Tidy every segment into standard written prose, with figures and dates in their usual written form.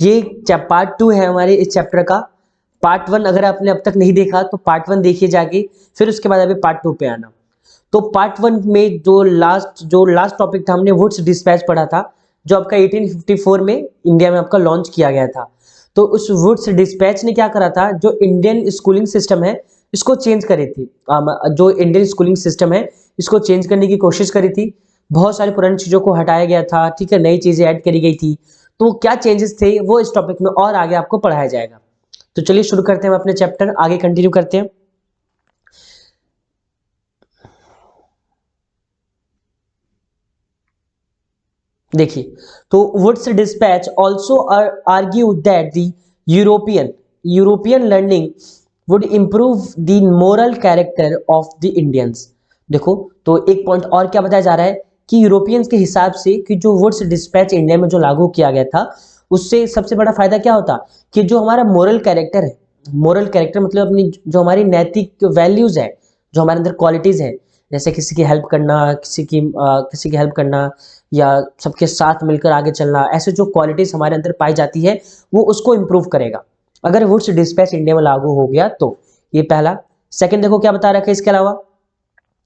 ये पार्ट 2 है हमारे इस चैप्टर का। पार्ट 1 अगर आपने अब तक नहीं देखा तो पार्ट 1 देखिए जाके, फिर उसके बाद अभी पार्ट 2 पे आना। तो पार्ट 1 में जो लास्ट टॉपिक था, हमने वुड्स डिस्पैच पढ़ा था, जो आपका 1854 में इंडिया में आपका लॉन्च किया गया था। तो उस वुड्स डिस्पैच ने क्या करा था, जो इंडियन स्कूलिंग सिस्टम है इसको चेंज करी थी। जो इंडियन स्कूलिंग सिस्टम है इसको चेंज करने की कोशिश करी थी। बहुत सारी पुरानी चीजों को हटाया गया था, ठीक है, नई चीजें ऐड करी गई थी। तो वो क्या चेंजेस थे वो इस टॉपिक में और आगे आपको पढ़ाया जाएगा। तो चलिए शुरू करते हैं, हम अपने चैप्टर आगे कंटिन्यू करते हैं। देखिए, तो Wood's Despatch also argue that the European learning would improve the moral character of the Indians. देखो, तो एक पॉइंट और क्या बताया जा रहा है कि यूरोपियंस के हिसाब से कि जो वुड्स डिस्पैच इंडिया में जो लागू किया गया था, उससे सबसे बड़ा फायदा क्या होता कि जो हमारा मोरल कैरेक्टर है, मोरल कैरेक्टर मतलब अपनी जो हमारी नैतिक वैल्यूज है, जो हमारे अंदर क्वालिटीज है, जैसे किसी की हेल्प करना या सबके साथ मिलकर आगे चलना, ऐसे जो क्वालिटीज हमारे अंदर पाई जाती है वो उसको इम्प्रूव करेगा अगर वुड्स डिस्पैच इंडिया में लागू हो गया तो। ये पहला। सेकंड देखो क्या बता रखा है इसके अलावा,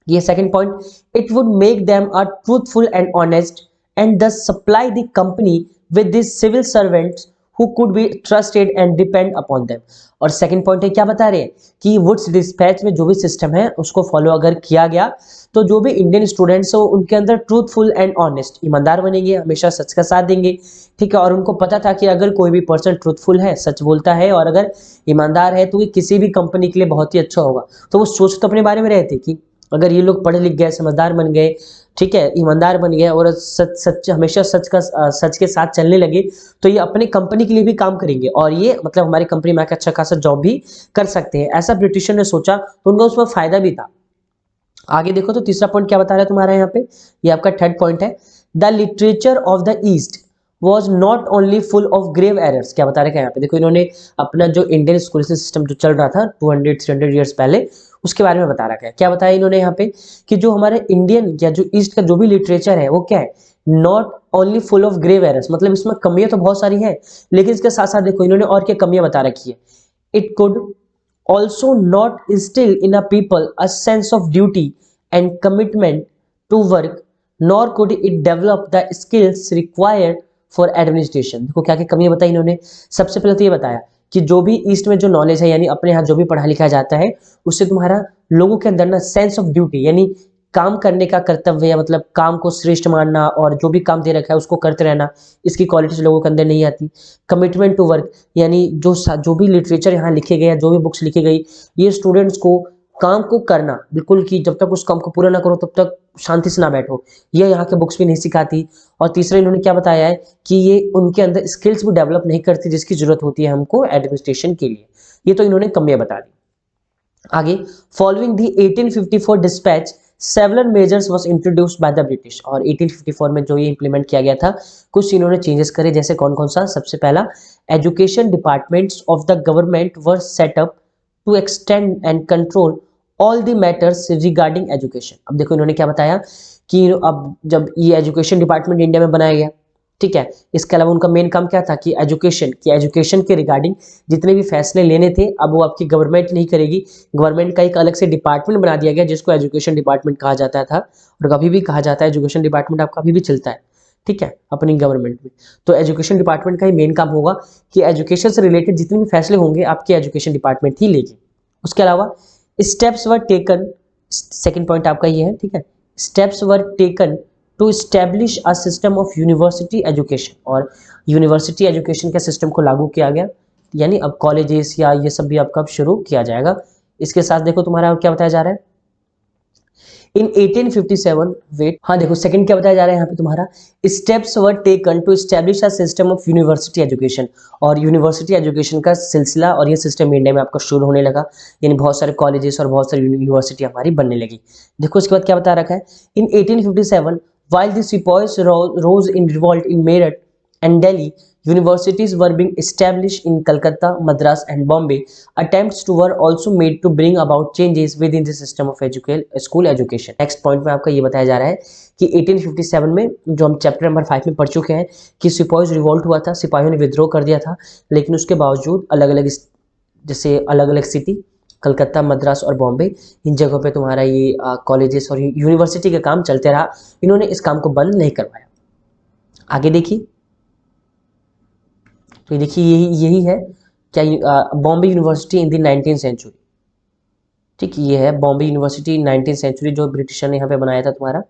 ये second point, it would make them a truthful and honest and thus supply the company with this civil servants who could be trusted and depend upon them. और सेकंड पॉइंट है क्या बता रहे हैं कि वुड्स डिस्पैच में जो भी सिस्टम है उसको फॉलो अगर किया गया तो जो भी इंडियन स्टूडेंट्स हो उनके अंदर ट्रूथफुल एंड ऑनेस्ट, ईमानदार बनेंगे, हमेशा सच का साथ देंगे, ठीक है। और उनको पता था कि अगर कोई भी पर्सन ट्रूथफुल है, सच बोलता है और अगर ईमानदार है तो ये किसी भी कंपनी के लिए बहुत ही अच्छा होगा। तो वो सोच तो अपने बारे में रहते कि अगर ये लोग पढ़े लिख गए, समझदार बन गए, ठीक है, ईमानदार बन गए और सच हमेशा सच के साथ चलने लगे, तो ये अपने कंपनी के लिए भी काम करेंगे और ये मतलब हमारी कंपनी में आकर अच्छा खासा जॉब भी कर सकते हैं। ऐसा ब्रिटिशर ने सोचा तो उनका उसमें फायदा भी था। आगे देखो तो तीसरा पॉइंट क्या बता रहा है तुम्हारा यहाँ पे, ये आपका थर्ड पॉइंट है, the literature of the East was not only full of grave errors. क्या बता रहे हैं यहाँ पे, देखो इन्होंने अपना जो इंडियन स्कूलिंग सिस्टम जो चल रहा था 200-300 ईयर्स पहले, उसके बारे में बता रखा है। क्या बताया इन्होंने यहाँ पे कि जो हमारे इंडियन या जो ईस्ट का जो भी लिटरेचर है वो क्या है, not only full of grave errors, मतलब इसमें कमियां तो बहुत सारी है लेकिन इसके साथ साथ देखो इन्होंने और क्या कमियां बता रखी है। It could also not instill in a people a sense of duty and commitment to work, nor could it develop the skills required for administration। देखो क्या क्या कमियां बताई इन्होंने। सबसे पहले तो ये बताया कि जो भी ईस्ट में जो नॉलेज है, यानी अपने यहाँ जो भी पढ़ा लिखा जाता है, उससे तुम्हारा लोगों के अंदर ना सेंस ऑफ ड्यूटी, यानी काम करने का कर्तव्य है, मतलब काम को श्रेष्ठ मानना और जो भी काम दे रखा है उसको करते रहना, इसकी क्वालिटीज लोगों के अंदर नहीं आती। कमिटमेंट टू वर्क, यानी जो भी लिटरेचर यहाँ लिखे गए, जो भी बुक्स लिखी गई, ये स्टूडेंट्स को काम को करना बिल्कुल, कि जब तक उस काम को पूरा ना करो तब तक शांति से ना बैठो, ये यहाँ के बुक्स भी नहीं सिखाती। और तीसरा इन्होंने क्या बताया है कि ये उनके अंदर स्किल्स भी डेवलप नहीं करती जिसकी जरूरत होती है हमको एडमिनिस्ट्रेशन के लिए। ये तो इन्होंने कमियां बता दी। आगे, following the 1854 dispatch several measures was introduced by the British. और 1854 में जो ये इंप्लीमेंट किया गया था, कुछ इन्होंने चेंजेस करे, जैसे कौन कौन सा। सबसे पहला, education departments of the government were set up to extend and control all the matters regarding education. अब देखो इन्होंने क्या बताया कि अब जब ये एजुकेशन डिपार्टमेंट इंडिया में बनाया गया, ठीक है, इसके अलावा उनका मेन काम क्या था कि एजुकेशन के रिगार्डिंग जितने भी फैसले लेने थे अब वो आपकी गवर्नमेंट नहीं करेगी। गवर्नमेंट का एक अलग से डिपार्टमेंट बना दिया गया जिसको एजुकेशन डिपार्टमेंट कहा जाता था, और कभी भी कहा जाता है एजुकेशन डिपार्टमेंट आपका अभी भी चलता है, ठीक है, अपनी गवर्नमेंट में। तो एजुकेशन डिपार्टमेंट का ही मेन काम होगा कि एजुकेशन से रिलेटेड जितने भी फैसले होंगे आपके एजुकेशन डिपार्टमेंट ही लेगी। उसके अलावा steps were taken, second point आपका ये है, ठीक है, steps were taken to establish a system of university education. और यूनिवर्सिटी एजुकेशन के सिस्टम को लागू किया गया, यानी अब कॉलेजेस या ये सब भी आपका अब शुरू किया जाएगा। इसके साथ देखो तुम्हारा क्या बताया जा रहा है इन 1857, वेट, हाँ देखो सेकंड क्या बताया जा रहा है यहाँ पे तुम्हारा, steps were taken to establish a system of university education. और यूनिवर्सिटी एजुकेशन का सिलसिला और ये सिस्टम इंडिया में आपका शुरू होने लगा, यानी बहुत सारे कॉलेजेस और बहुत सारी यूनिवर्सिटी हमारी बनने लगी। देखो इसके बाद क्या बता रखा है, इन 1857 while the sepoys rose in revolt in Meerut and Delhi, universities were being established in Calcutta, Madras, and Bombay. Attempts were also made to bring about changes within the system of school education. Next point में आपका ये बताया जा रहा है कि 1857 में, जो हम चैप्टर नंबर 5 में पढ़ चुके हैं, कि सिपाहीज रिवोल्ट हुआ था, सिपाहियों ने विद्रोह कर दिया था, लेकिन उसके बावजूद अलग अलग, जैसे अलग अलग सिटी कलकत्ता, मद्रास और बॉम्बे, इन जगहों पे तुम्हारा ये कॉलेजेस और यूनिवर्सिटी का काम चलते रहा। इन्होंने इस काम को बंद नहीं करवाया। आगे देखिए, तो ये देखिए यही है क्या, Bombay University in the 19th century. ठीक, ये है बॉम्बे यूनिवर्सिटी 19th सेंचुरी, जो ब्रिटिशर ने यहाँ पे बनाया था तुम्हारा।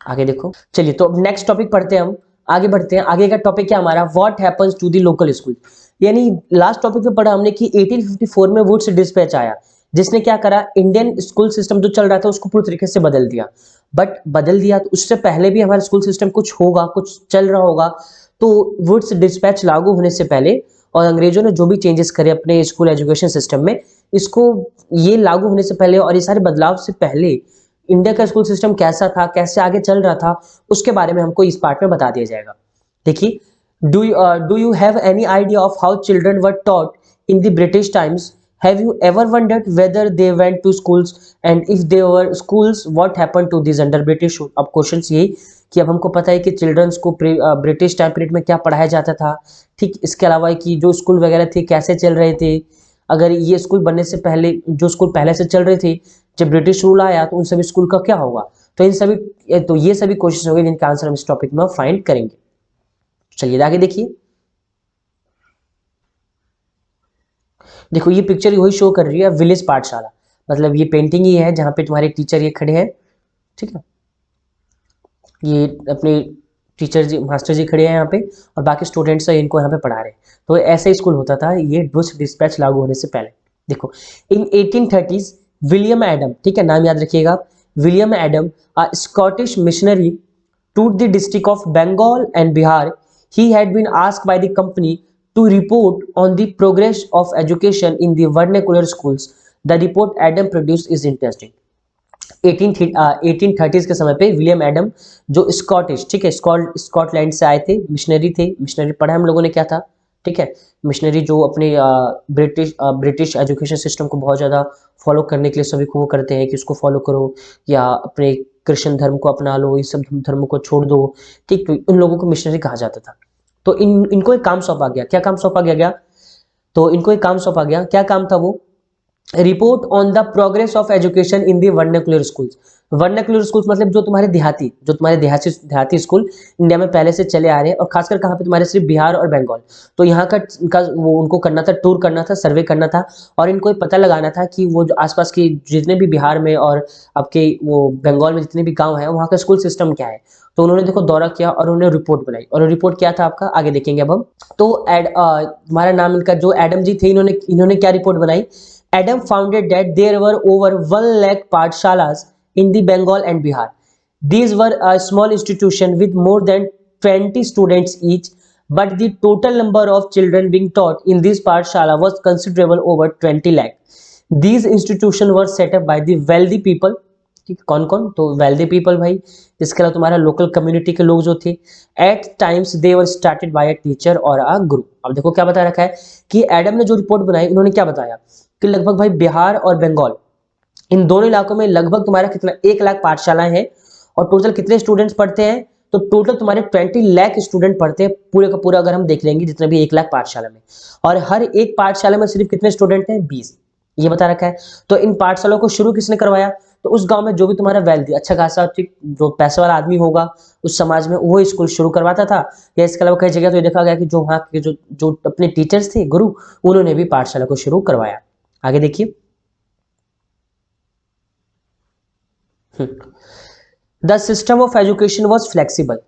आगे देखो, चलिए तो अब नेक्स्ट टॉपिक पढ़ते हैं, हम आगे बढ़ते हैं। आगे का टॉपिक क्या हमारा, what happens to the local school. यानी लास्ट टॉपिक में पढ़ा हमने कि 1854 में वुड्स डिस्पैच आया, जिसने क्या करा, इंडियन स्कूल सिस्टम जो चल रहा था उसको पूरी तरीके से बदल दिया। बट बदल दिया तो उससे पहले भी हमारा स्कूल सिस्टम कुछ होगा, कुछ चल रहा होगा। तो वुड्स डिस्पैच लागू होने से पहले और अंग्रेजों ने जो भी चेंजेस करे अपने स्कूल एजुकेशन सिस्टम में, इसको ये लागू होने से पहले और ये सारे बदलाव से पहले इंडिया का स्कूल सिस्टम कैसा था, कैसे आगे चल रहा था, उसके बारे में हमको इस पार्ट में बता दिया जाएगा। देखिए, do you have any idea of how children were taught in the British times? Have you ever wondered whether they went to schools, and if they were schools, what happened to these under British? अब questions यही कि अब हमको पता है कि children's को British time period में क्या पढ़ाया जाता था। ठीक, इसके अलावा कि जो स्कूल वगैरह थे कैसे चल रहे थे, अगर ये स्कूल बनने से पहले जो स्कूल पहले से चल रहे थे, जब ब्रिटिश रूल आया तो उन सभी स्कूल का क्या होगा। तो ये सभी क्वेश्चन होंगे जिनका आंसर हम इस टॉपिक में फाइंड करेंगे। चलिए आगे देखिए, देखो ये पिक्चर वही शो कर रही है विलेज पाठशाला, मतलब ये पेंटिंग ही है जहाँ पे तुम्हारे टीचर ये खड़े हैं। ठीक है, ये अपने टीचर जी, मास्टर जी खड़े हैं यहाँ पे और बाकी स्टूडेंट्स हैं इनको यहाँ पे पढ़ा रहे हैं। तो ऐसा ही स्कूल होता था ये वुड्स डिस्पैच लागू होने से पहले। देखो, इन 1830s विलियम एडम, ठीक है नाम याद रखिएगा आप, William Adam, a Scottish missionary to the district of Bengal and Bihar, he had been asked by the company to report on the progress of education in the vernacular schools. The report Adam produced is interesting. 1830s के समय पे William Adam, जो Scottish, ठीक है, Scotland से आए थे, missionary थे। मिशनरी पढ़ा हम लोगों ने क्या था, ठीक है, मिशनरी जो अपने ब्रिटिश एजुकेशन सिस्टम को बहुत ज़्यादा फॉलो करने के लिए सभी को वो करते हैं कि उसको फॉलो करो या अपने कृष्ण धर्म को अपना लो, इस सब धर्म को छोड़ दो। ठीक, तो उन लोगों को मिशनरी कहा जाता था। तो इनको एक काम सौंपा गया। क्या काम सौंपा गया? तो इनको एक काम सौंपा गया। क्या काम था वो? Report on the progress of education in the vernacular schools. Vernacular schools मतलब जो तुम्हारे देहाती स्कूल इंडिया में पहले से चले आ रहे हैं, और खासकर कहाँ पे तुम्हारे सिर्फ बिहार और बंगाल। तो यहाँ का वो उनको करना था, टूर करना था, सर्वे करना था, और इनको पता लगाना था कि वो जो आसपास के जितने भी बिहार में और आपके वो बंगाल में जितने भी गाँव हैं वहाँ का स्कूल सिस्टम क्या है। तो उन्होंने देखो दौरा किया और उन्होंने रिपोर्ट बनाई, और रिपोर्ट क्या था आपका आगे देखेंगे अब हम। तो तुम्हारा नाम इनका जो एडम जी थे, इन्होंने क्या रिपोर्ट बनाई? Adam founded that there were over 1 lakh pathshalas in the Bengal and Bihar. These were a small institution with more than 20 students each, but the total number of children being taught in this pathshala was considerable, over 20 lakh. These institutions were set up by the wealthy people. ठीक, कौन कौन? तो wealthy people भाई, इसके अलावा तुम्हारा local community के लोग जो थे। At times they were started by a teacher और अ गुरु। अब देखो क्या बता रखा है कि एडम ने जो रिपोर्ट बनाई, उन्होंने क्या बताया कि लगभग भाई बिहार और बंगाल, इन दोनों इलाकों में लगभग तुम्हारा कितना 1 लाख पाठशालाएं हैं, और टोटल कितने स्टूडेंट्स पढ़ते हैं? तो टोटल तुम्हारे 20 लाख स्टूडेंट पढ़ते हैं पूरे का पूरा, अगर हम देख लेंगे जितने भी 1 लाख पाठशाला में, और हर एक पाठशाला में सिर्फ कितने स्टूडेंट हैं? 20, ये बता रखा है। तो इन पाठशालाओं को शुरू किसने करवाया? तो उस गांव में जो भी तुम्हारा वेल्दी, अच्छा खासा ठीक जो पैसे वाला आदमी होगा उस समाज में, वो स्कूल शुरू करवाता था। या इसके अलावा कई जगह तो ये देखा गया कि जो वहाँ के जो अपने टीचर्स थे, गुरु, उन्होंने भी पाठशाला को शुरू करवाया। आगे देखिए, the system of education was flexible.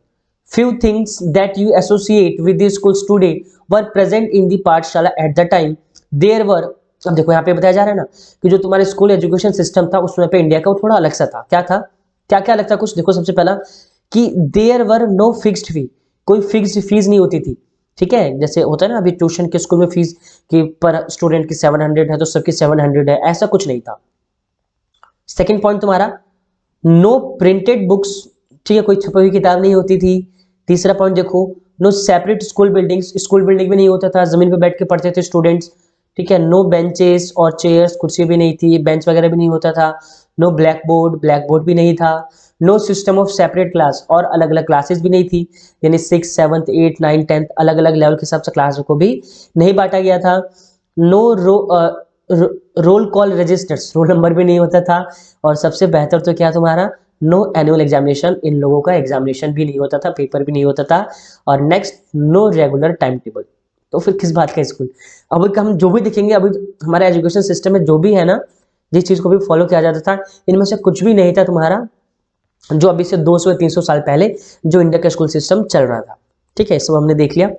Few things that you associate with the schools today were present in the पाठशाला at the time. There were, अब देखो यहाँ पे बताया जा रहा है ना कि जो तुम्हारे स्कूल एजुकेशन सिस्टम था उस समय पे इंडिया का वो थोड़ा अलग सा था। क्या था? क्या क्या अलग था? कुछ देखो, सबसे पहला कि देयर वर नो फिक्स्ड फी, कोई फिक्स्ड फीस नहीं होती थी। ठीक है, जैसे होता है ना अभी ट्यूशन के स्कूल में फीस कि पर स्टूडेंट की 700 है तो सबकी 700 है, ऐसा कुछ नहीं था। सेकेंड पॉइंट तुम्हारा, नो प्रिंटेड बुक्स, ठीक है, कोई छपी हुई किताब नहीं होती थी। तीसरा पॉइंट देखो, no separate school buildings, school building भी नहीं होता था, जमीन पे बैठ के पढ़ते थे स्टूडेंट्स, ठीक है। नो बेंचेस और चेयर्स, कुर्सी भी नहीं थी, बेंच वगैरह भी नहीं होता था। No blackboard, blackboard भी नहीं था। No system of separate class, और अलग अलग क्लासेस भी नहीं थी, यानी 6, 7, 8, 9, 10 अलग अलग लेवल के हिसाब से क्लासों को भी नहीं बांटा गया था। No roll call registers, roll number भी नहीं होता था। और सबसे बेहतर तो क्या तुम्हारा, नो एनुअल एग्जामिनेशन, इन लोगों का एग्जामिनेशन भी नहीं होता था, पेपर भी नहीं होता था। और next, no regular timetable. तो फिर किस बात का स्कूल। अब हम जो भी देखेंगे अभी हमारा एजुकेशन सिस्टम में जो भी है ना, जिस चीज को भी फॉलो किया जाता था, इनमें से कुछ भी नहीं था तुम्हारा जो अभी से 200 या 300 साल पहले जो इंडिया का स्कूल सिस्टम चल रहा था, ठीक है। सब हमने देख लिया।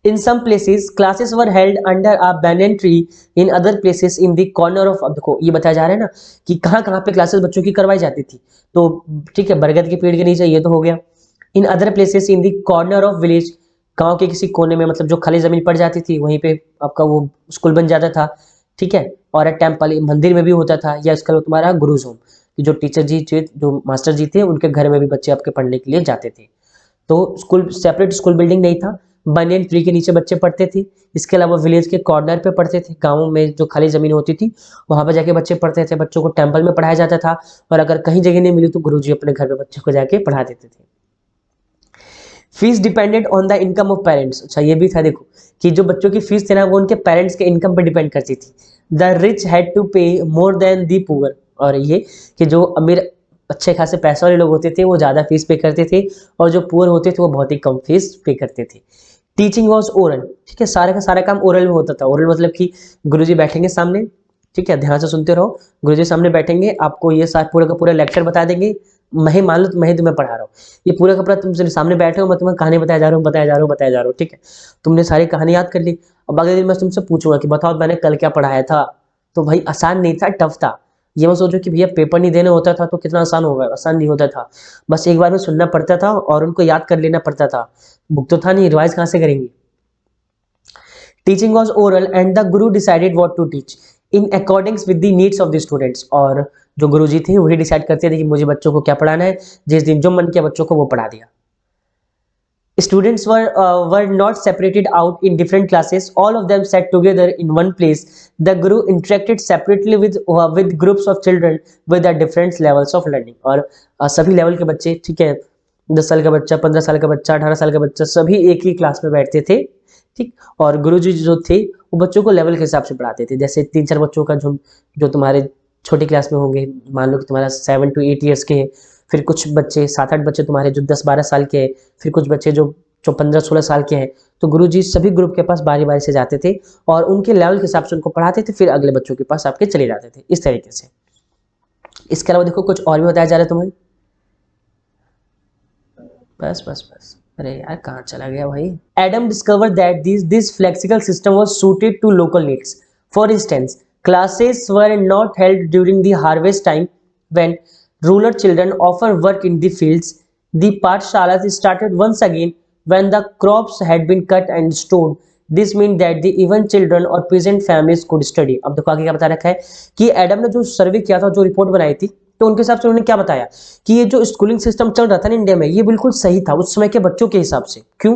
In some places, classes were held under a banyan tree. In other places, in the corner of, अब देखो ये बताया जा रहा है ना कि कहाँ कहाँ पे क्लासेस बच्चों की करवाई जाती थी, तो ठीक है, बरगद के पेड़ के नीचे ये तो हो गया। In other places in the corner of village, गांव के किसी कोने में, मतलब जो खाली जमीन पड़ जाती थी वहीं पे आपका वो स्कूल बन जाता था, ठीक है। और टेम्पल, मंदिर में भी होता था, या इसका तुम्हारा गुरुज होम, जो टीचर जी जो मास्टर जी थे उनके घर में भी बच्चे आपके पढ़ने के लिए जाते थे। तो स्कूल, सेपरेट स्कूल बिल्डिंग नहीं था, बनियन ट्री के नीचे बच्चे पढ़ते थे। इसके अलावा विलेज के कॉर्नर पे पढ़ते थे, गाँव में जो खाली जमीन होती थी वहां पर जाके बच्चे पढ़ते थे। बच्चों को टेम्पल में पढ़ाया जाता था, और अगर कहीं जगह नहीं मिली तो गुरुजी अपने घर पे बच्चों को जाके पढ़ा देते थे। Fees depended on the income of parents, अच्छा ये भी था देखो कि जो बच्चों की फीस थी ना वो उनके पेरेंट्स के इनकम पर डिपेंड करती थी। द रिच हैड टू पे मोर देन दी पुअर, और ये कि जो अमीर अच्छे खासे पैसे वाले लोग होते थे वो ज़्यादा फीस पे करते थे, और जो पुअर होते थे वो बहुत ही कम फीस पे करते थे। टीचिंग वॉज ओरल, ठीक है, सारा का सारा काम ओरल में होता था। ओरल मतलब कि गुरुजी बैठेंगे सामने, ठीक है, ध्यान से सुनते रहो। गुरुजी सामने बैठेंगे, आपको ये साथ पूरा का पूरा लेक्चर बता देंगे। मैं मान लो मैं तुम्हें पढ़ा रहा हूँ, ये पूरा का पूरा तुम सामने बैठे हो, मैं तुम्हें कहानी बताया जा रहा हूँ, बताया जा रहा हूँ, ठीक है। तुमने सारी कहानी याद कर ली। अब अगले दिन मैं तुमसे पूछूंगा कि बताओ मैंने कल क्या पढ़ाया था, तो भाई आसान नहीं था, टफ था। ये मत सोचो कि भैया पेपर नहीं देने होता था तो कितना आसान होगा, आसान नहीं होता था। बस एक बार में सुनना पड़ता था और उनको याद कर लेना पड़ता था। बुक तो था नहीं, रिवाइज कहाँ से करेंगे। Teaching was oral and the guru decided what to teach in accordings with the needs of the students, और जो गुरु जी थे वही डिसाइड करते थे कि मुझे बच्चों को क्या पढ़ाना है। जिस दिन जो मन किया बच्चों को वो पढ़ा दिया। Students were not separated out in different classes. All of them sat together in one place. The guru interacted separately with groups of children with the different levels of learning. और सभी लेवल के बच्चे, ठीक है, 10 साल का बच्चा, 15 साल का बच्चा, 18 साल का बच्चा, सभी एक ही क्लास में बैठते थे, ठीक। और गुरुजी जो थे वो बच्चों को लेवल के हिसाब से पढ़ाते थे। जैसे 3-4 बच्चों का झुंड जो तुम्हारे छोटी क्लास में होंगे, मान लो कि तुम्हारा 7 to 8 ईयर्स के, फिर कुछ बच्चे 7-8 बच्चे तुम्हारे जो 10-12 साल के हैं, फिर कुछ बच्चे जो 15-16 साल के हैं। तो गुरुजी सभी ग्रुप के पास बारी बारी से जाते थे और उनके लेवल के हिसाब से उनको पढ़ाते थे, फिर अगले बच्चों के पास आपके चले जाते थे, इस तरीके से। इसके अलावा देखो कुछ और भी बताया जा रहा है तुम्हें। बस बस बस, अरे यार कहाँ चला गया भाई। Adam discover that this flexible system was suited to local needs. For instance, classes were not held during the harvest time when rural children often work in the fields. The pathshalas started once again when the crops had been cut and stored. This meant that the even children or peasant families could study. अब देखो आगे क्या बता रखा है कि Adam ने जो सर्वे किया था, जो रिपोर्ट बनाई थी, तो उनके हिसाब से उन्होंने क्या बताया कि ये जो स्कूलिंग सिस्टम चल रहा था ना इंडिया में, ये बिल्कुल सही था उस समय के बच्चों के हिसाब से। क्यों?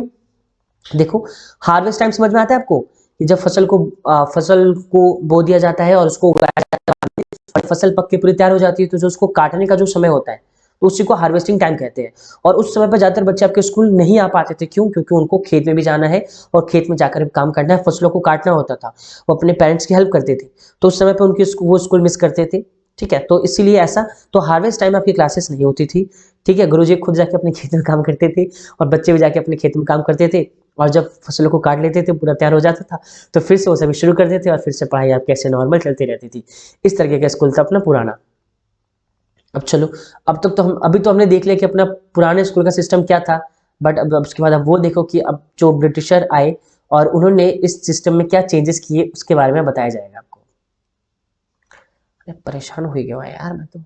देखो, हार्वेस्ट टाइम समझ में आता है आपको कि जब फसल को बो दिया जाता है और उसको उगाया जाता है और फसल पक के पूरी तैयार हो जाती है, तो जो उसको काटने का जो समय होता है तो उसी को हार्वेस्टिंग टाइम कहते हैं। और उस समय पर ज्यादातर बच्चे आपके स्कूल नहीं आ पाते थे। क्यों? क्योंकि उनको खेत में भी जाना है और खेत में जाकर काम करना है, फसलों को काटना होता था। वो अपने पेरेंट्स की हेल्प करते थे, तो उस समय पर उनके वो स्कूल मिस करते थे, ठीक है। तो इसीलिए ऐसा, तो हार्वेस्ट टाइम आपकी क्लासेस नहीं होती थी, ठीक है। गुरुजी खुद जाके अपने खेत में काम करते थे और बच्चे भी जाके अपने खेत में काम करते थे, और जब फसलों को काट लेते थे, पूरा तैयार हो जाता था, तो फिर से वो सभी शुरू कर देते थे और फिर से पढ़ाई आपकी ऐसे नॉर्मल चलती रहती थी। इस तरीके का स्कूल था अपना पुराना। अब चलो, अब तक तो हम अभी तो हमने देख लिया कि अपना पुराने स्कूल का सिस्टम क्या था, बट अब उसके बाद अब वो देखो कि अब जो ब्रिटिशर आए और उन्होंने इस सिस्टम में क्या चेंजेस किए उसके बारे में बताया जाएगा आपको। अरे परेशान हो गया यार मैं तो।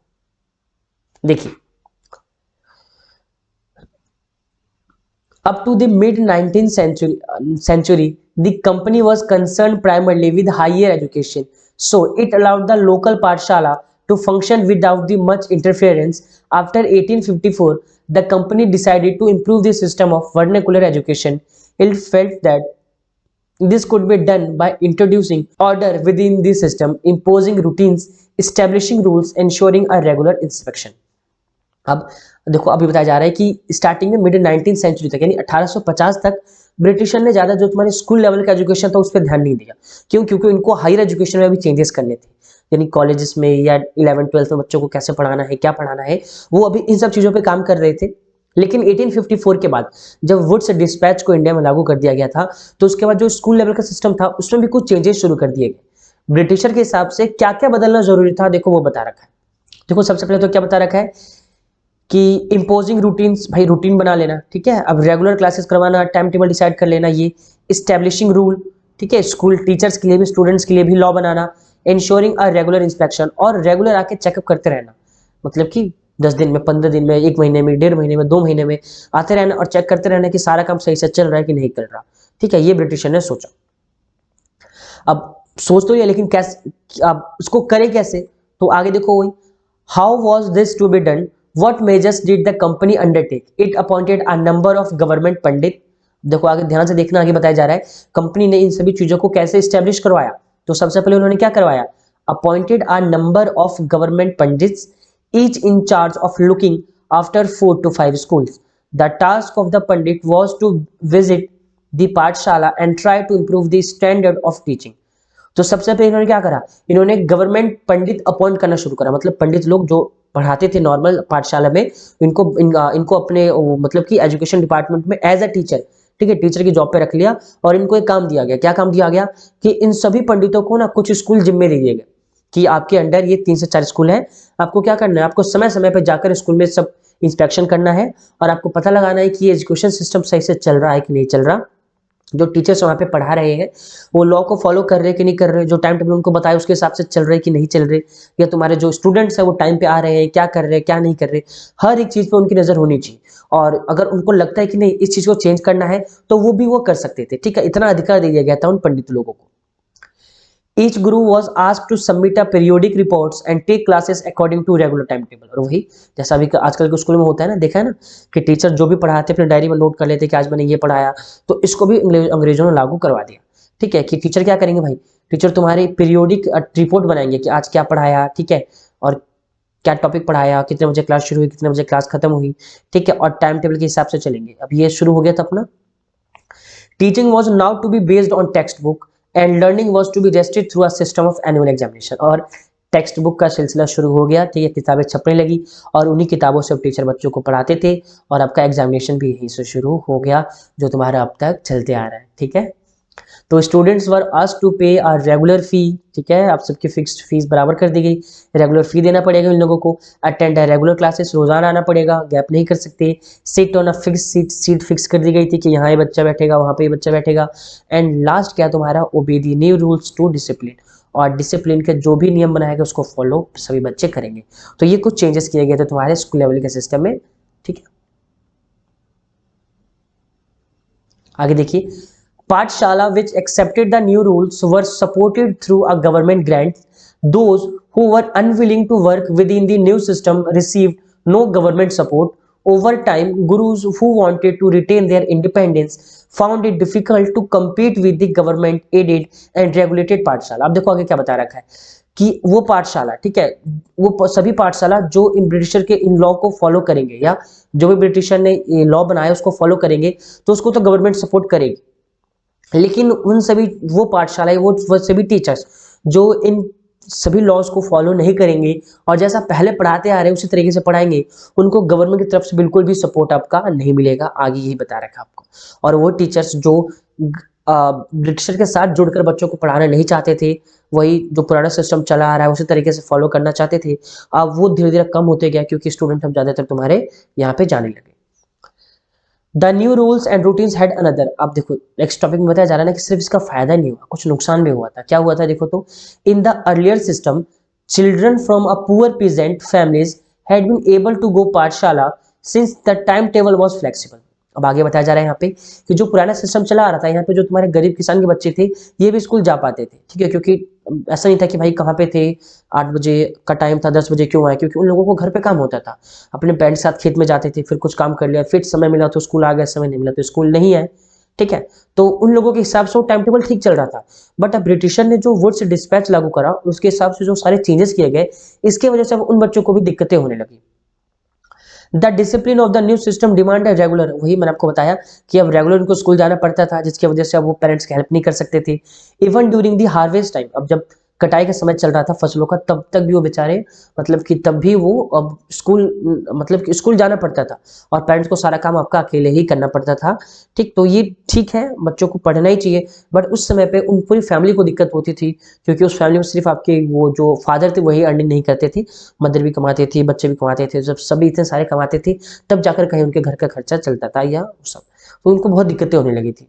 देखिए, up to the mid 19th century, the company was concerned primarily with higher education, so it allowed the local pathshala to function without the much interference. After 1854, the company decided to improve the system of vernacular education. It felt that this could be done by introducing order within the system, imposing routines, establishing rules, ensuring a regular inspection. अब देखो अभी बताया जा रहा है कि starting में mid 19th century तक यानी 1850 तक ब्रिटिशर ने ज्यादा जो तुम्हारे स्कूल लेवल का एजुकेशन था उस पर ध्यान नहीं दिया। क्यों? क्योंकि उनको हायर एजुकेशन में भी चेंजेस करने थे, यानी कॉलेजेस में या 11th-12th में बच्चों को कैसे पढ़ाना है, क्या पढ़ाना है, वो अभी इन सब चीजों पे काम कर रहे थे। लेकिन 1854 के बाद जब वुड्स डिस्पैच को इंडिया में लागू कर दिया गया था, तो उसके बाद जो स्कूल लेवल का सिस्टम था उसमें भी कुछ चेंजेस शुरू कर दिए गए। ब्रिटिशर के हिसाब से क्या क्या बदलना जरूरी था, देखो वो बता रखा है। देखो सबसे पहले तो क्या बता रखा है कि इम्पोजिंग रूटीन्स, भाई रूटीन बना लेना, ठीक है। अब रेगुलर क्लासेस करवाना, टाइम टेबल डिसाइड कर लेना, ये इस्टेब्लिशिंग रूल, ठीक है, स्कूल टीचर्स के लिए भी स्टूडेंट्स के लिए भी law banana, ensuring a regular inspection, और रेगुलर आके चेकअप करते रहना, मतलब कि 10 दिन में, 15 दिन में, 1 महीने में, 1.5 महीने में, 2 महीने में आते रहना और चेक करते रहना कि सारा काम सही से चल रहा है कि नहीं चल रहा, ठीक है। ये ब्रिटिशर ने सोचा। अब सोच तो ये, लेकिन कैसे, अब इसको करे कैसे, तो आगे देखो वही, how was this to be done, what measures did the company undertake? It appointed a number of government पंडित। देखो आगे ध्यान से देखना, आगे बताया जा रहा है कंपनी ने इन सभी चीजों को कैसे स्टैब्लिश करवाया। तो सबसे पहले उन्होंने क्या करवाया, appointed a number of government pandits, each in charge of looking after 4 to 5 schools. The task of the pandit was to visit the पाठशाला and try to improve the standard of teaching. तो सबसे पहले इन्होंने क्या करा, इन्होंने government पंडित appoint करना शुरू करा, मतलब पंडित लोग जो पढ़ाते थे नॉर्मल पाठशाला में, इनको अपने मतलब कि एजुकेशन डिपार्टमेंट में एज अ टीचर, ठीक है, टीचर की जॉब पे रख लिया। और इनको एक काम दिया गया, क्या काम दिया गया कि इन सभी पंडितों को ना कुछ स्कूल जिम्मे दे दिए गए कि आपके अंडर ये 3 से 4 स्कूल है, आपको क्या करना है, आपको समय समय पर जाकर स्कूल में सब इंस्पेक्शन करना है और आपको पता लगाना है कि ये एजुकेशन सिस्टम सही से चल रहा है कि नहीं चल रहा, जो टीचर्स वहाँ पे पढ़ा रहे हैं वो लॉ को फॉलो कर रहे हैं कि नहीं कर रहे, जो टाइम टेबल उनको बताया उसके हिसाब से चल रहे कि नहीं चल रहे, या तुम्हारे जो स्टूडेंट्स हैं वो टाइम पे आ रहे हैं, क्या कर रहे हैं क्या नहीं कर रहे, हर एक चीज पे उनकी नजर होनी चाहिए। और अगर उनको लगता है कि नहीं इस चीज को चेंज करना है तो वो भी वो कर सकते थे, ठीक है, इतना अधिकार दे दिया गया था उन पंडित लोगों को। Each guru was asked to submit a periodic reports and take classes according to regular timetable। और वही जैसा अभी आजकल के स्कूल में होता है ना, देखा है ना कि टीचर जो भी पढ़ाते अपने डायरी में नोट कर लेते कि आज मैंने ये पढ़ाया, तो इसको भी अंग्रेजों ने लागू करवा दिया, ठीक है, कि टीचर क्या करेंगे भाई, टीचर तुम्हारी पीरियोडिक रिपोर्ट बनाएंगे कि आज क्या पढ़ाया, ठीक है, और क्या टॉपिक पढ़ाया, कितने बजे क्लास शुरू हुई, कितने बजे क्लास खत्म हुई, ठीक है, और टाइम टेबल के हिसाब से चलेंगे। अब ये शुरू हो गया था अपना। Teaching was now to be based on textbook and learning was to be tested through a system of annual examination. और टेक्स्ट बुक का सिलसिला शुरू हो गया, ठीक है, किताबें छपने लगी और उन्हीं किताबों से अब टीचर बच्चों को पढ़ाते थे, और आपका एग्जामिनेशन भी यहीं से शुरू हो गया जो तुम्हारा अब तक चलते आ रहा है, ठीक है। तो स्टूडेंट्स वर आस्क्ड टू पे अ रेगुलर फी, ठीक है, आप सबकी फिक्स्ड फीस बराबर कर दी गई, रेगुलर फी देना पड़ेगा इन लोगों को, अटेंड रेगुलर क्लासेस, रोजाना आना पड़ेगा, गैप नहीं कर सकते, sit on a fix seat fix कर दी गई थी कि यहाँ ये बच्चा बैठेगा वहाँ पे ये बच्चा बैठेगा, एंड लास्ट क्या तुम्हारा, obey the new rules to discipline, और डिसिप्लिन के जो भी नियम बनाएगा उसको फॉलो सभी बच्चे करेंगे। तो ये कुछ चेंजेस किए गए थे तुम्हारे स्कूल लेवल के सिस्टम में, ठीक है। आगे देखिए, पाठशाला which accepted the new rules were supported through a government grant. Those who were unwilling to work within the new system received no government support. Over time, gurus who wanted to retain their independence found it difficult to compete with the government aided and regulated पाठशाला। अब देखो आगे क्या बता रखा है कि वो पाठशाला, ठीक है, वो सभी पाठशाला जो इन ब्रिटिशर के इन लॉ को फॉलो करेंगे, या जो भी ब्रिटिशर ने लॉ बनाया उसको फॉलो करेंगे, तो उसको तो गवर्नमेंट सपोर्ट करेगी। लेकिन उन सभी वो पाठशालाएं, वो सभी टीचर्स जो इन सभी लॉज को फॉलो नहीं करेंगे और जैसा पहले पढ़ाते आ रहे हैं उसी तरीके से पढ़ाएंगे, उनको गवर्नमेंट की तरफ से बिल्कुल भी सपोर्ट आपका नहीं मिलेगा। आगे यही बता रखा आपको। और वो टीचर्स जो ब्रिटिशर के साथ जुड़कर बच्चों को पढ़ाना नहीं चाहते थे, वही जो पुराना सिस्टम चला आ रहा है उसी तरीके से फॉलो करना चाहते थे, अब वो धीरे धीरे कम होते गया क्योंकि स्टूडेंट हम ज्यादातर तुम्हारे यहाँ पे जाने लगे। The new rules and routines had another. अब देखो नेक्स्ट टॉपिक में बताया जा रहा है ना कि सिर्फ इसका फायदा नहीं हुआ, कुछ नुकसान भी हुआ था। क्या हुआ था देखो, तो in the earlier system children from a poor peasant families had been able to go pathshala since the time table was flexible. अब आगे बताया जा रहा है यहाँ पे कि जो पुराना सिस्टम चला आ रहा था, यहाँ पे जो तुम्हारे गरीब किसान के बच्चे थे ये भी स्कूल जा पाते थे, ठीक है, क्योंकि ऐसा नहीं था कि भाई कहाँ पे थे, 8 बजे का टाइम था 10 बजे क्यों आए, क्योंकि उन लोगों को घर पे काम होता था। अपने पेरेंट्स के साथ खेत में जाते थे, फिर कुछ काम कर लिया, फिर समय मिला तो स्कूल आ गए, समय नहीं मिला तो स्कूल नहीं आए। ठीक है, तो उन लोगों के हिसाब से वो टाइम टेबल ठीक चल रहा था। बट अब ब्रिटिशर ने जो वुड्स डिस्पैच लागू करा, उसके हिसाब से जो सारे चेंजेस किए गए, इसके वजह से अब उन बच्चों को भी दिक्कतें होने लगी। The discipline of the new system demand है रेगुलर, वही मैंने आपको बताया कि अब रेगुलर उनको स्कूल जाना पड़ता था, जिसकी वजह से अब वो पेरेंट्स की हेल्प नहीं कर सकते थे। Even during the harvest time, अब जब कटाई का समय चल रहा था फसलों का, तब तक भी वो बेचारे, मतलब कि तब भी वो अब स्कूल, मतलब कि स्कूल जाना पड़ता था, और पेरेंट्स को सारा काम आपका अकेले ही करना पड़ता था। ठीक, तो ये ठीक है, बच्चों को पढ़ना ही चाहिए, बट उस समय पे उन पूरी फैमिली को दिक्कत होती थी, क्योंकि उस फैमिली में सिर्फ आपके वो जो फादर थे वही अर्निंग नहीं करते थे, मदर भी कमाते थे, बच्चे भी कमाते थे। जब सभी इतने सारे कमाते थे, तब जाकर कहीं उनके घर का खर्चा चलता था या सब, तो उनको बहुत दिक्कतें होने लगी थी।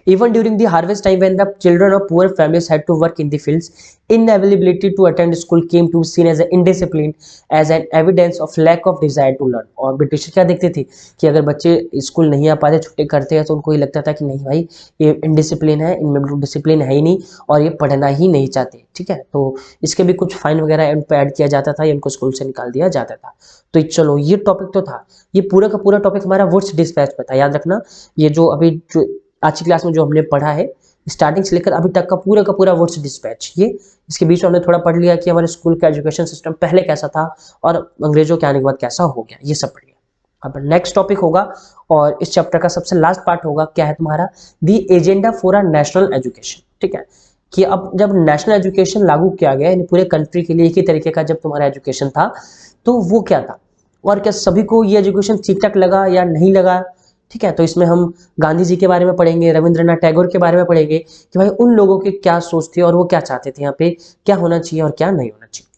Even during the harvest time, when the children of poor families had to work in the fields, inavailability to attend school came to be seen as an indiscipline, as an evidence of lack of desire to learn। और British क्या देखते थे कि अगर बच्चे school नहीं आ पाते, छुट्टी करते हैं, तो उनको ये लगता था कि नहीं भाई, ये इनडिसिप्लिन है, इनमें डिसिप्लिन है ही नहीं, और ये पढ़ना ही नहीं चाहते। ठीक है, तो इसके भी कुछ फाइन वगैरह इन पर ऐड किया जाता था या इनको स्कूल से निकाल दिया जाता था। तो चलो, ये टॉपिक तो था, ये पूरा का पूरा टॉपिक हमारा वुड्स डिस्पैच पे था, याद रखना। ये जो अभी जो आज की क्लास में जो हमने पढ़ा है, स्टार्टिंग से लेकर अभी तक का पूरा वुड्स डिस्पैच, ये इसके बीच में हमने थोड़ा पढ़ लिया कि हमारे स्कूल का एजुकेशन सिस्टम पहले कैसा था और अंग्रेजों के आने के बाद कैसा हो गया, ये सब पढ़ लिया। अब नेक्स्ट टॉपिक होगा, और इस चैप्टर का सबसे लास्ट पार्ट होगा, क्या है तुम्हारा, the agenda for a national education. ठीक है, कि अब जब नेशनल एजुकेशन लागू किया गया, यानी पूरे कंट्री के लिए एक ही तरीके का जब तुम्हारा एजुकेशन था, तो वो क्या था, और क्या सभी को ये एजुकेशन ठीक ठाक लगा या नहीं लगा। ठीक है, तो इसमें हम गांधी जी के बारे में पढ़ेंगे, रविंद्रनाथ टैगोर के बारे में पढ़ेंगे, कि भाई उन लोगों की क्या सोच थी और वो क्या चाहते थे, यहाँ पे क्या होना चाहिए और क्या नहीं होना चाहिए।